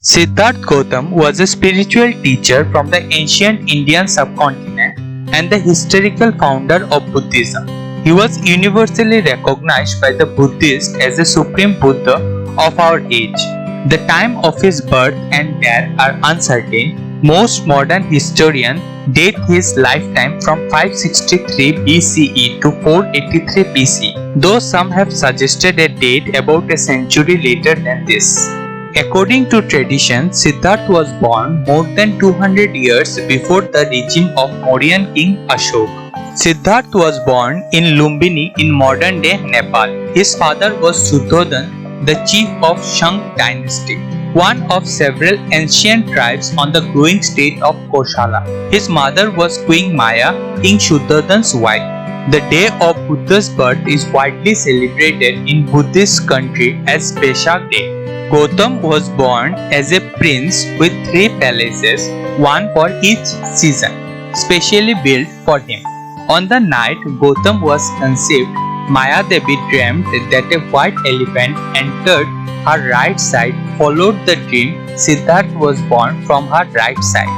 Siddhartha Gautam was a spiritual teacher from the ancient Indian subcontinent and the historical founder of Buddhism. He was universally recognized by the Buddhists as the supreme Buddha of our age. The time of his birth and death are uncertain. Most modern historians date his lifetime from 563 BCE to 483 BC, though some have suggested a date about a century later than this. According to tradition, Siddhartha was born more than 200 years before the regime of Mauryan king Ashoka. Siddhartha was born in Lumbini in modern-day Nepal. His father was Shuddhodhan, the chief of Shang dynasty, one of several ancient tribes on the growing state of Koshala. His mother was Queen Maya, King Shuddhodhan's wife. The day of Buddha's birth is widely celebrated in Buddhist country as Vesak Day. Gautam was born as a prince with 3 palaces, one for each season, specially built for him. On the night Gautam was conceived, Maya Devi dreamt that a white elephant entered her right side. Followed the dream, Siddhartha was born from her right side.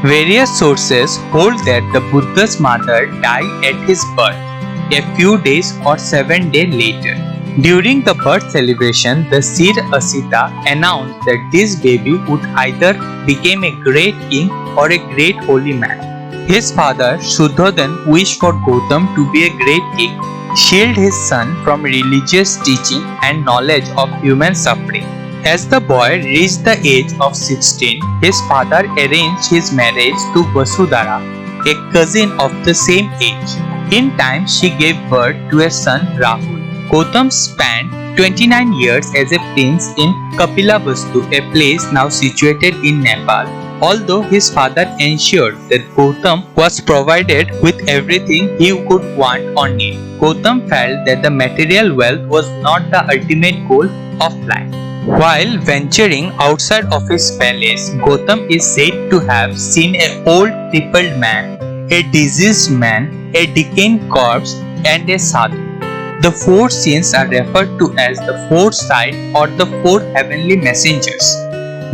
Various sources hold that the Buddha's mother died at his birth, a few days or 7 days later. During the birth celebration, the seer Asita announced that this baby would either become a great king or a great holy man. His father Shuddhodhan wished for Gautam to be a great king, shield his son from religious teaching and knowledge of human suffering. As the boy reached the age of 16, his father arranged his marriage to Vasudhara, a cousin of the same age. In time, she gave birth to a son Rahul. Gautam spent 29 years as a prince in Kapilavastu, a place now situated in Nepal. Although his father ensured that Gautam was provided with everything he could want or need, Gautam felt that the material wealth was not the ultimate goal of life. While venturing outside of his palace, Gautam is said to have seen an old crippled man, a diseased man, a decaying corpse, and a sadhu. The 4 scenes are referred to as the 4 sights or the 4 heavenly messengers.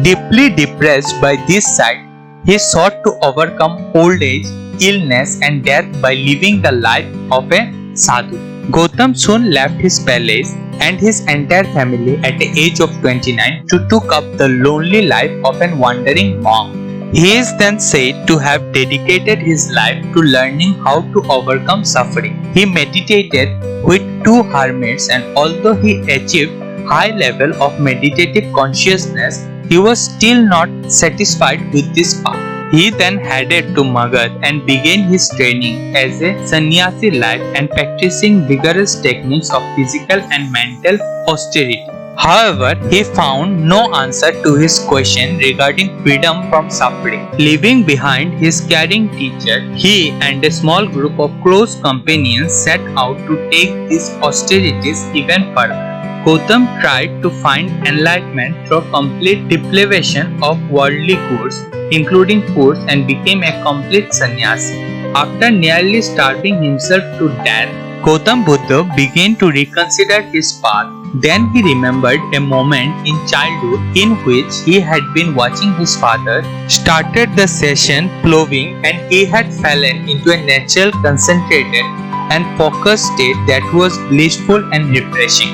Deeply depressed by this sight, he sought to overcome old age, illness, and death by living the life of a sadhu. Gautam soon left his palace and his entire family at the age of 29 to took up the lonely life of an wandering monk. He is then said to have dedicated his life to learning how to overcome suffering. He meditated with 2 hermits, and although he achieved high level of meditative consciousness, he was still not satisfied with this path. He then headed to Magad and began his training as a sannyasi life and practicing vigorous techniques of physical and mental austerity. However, he found no answer to his question regarding freedom from suffering. Leaving behind his caring teacher, he and a small group of close companions set out to take these austerities even further. Gautam tried to find enlightenment through complete deprivation of worldly goods, including food, and became a complete sannyasi. After nearly starving himself to death, Gautam Buddha began to reconsider his path. Then he remembered a moment in childhood in which he had been watching his father started the session ploughing, and he had fallen into a natural, concentrated and focused state that was blissful and refreshing.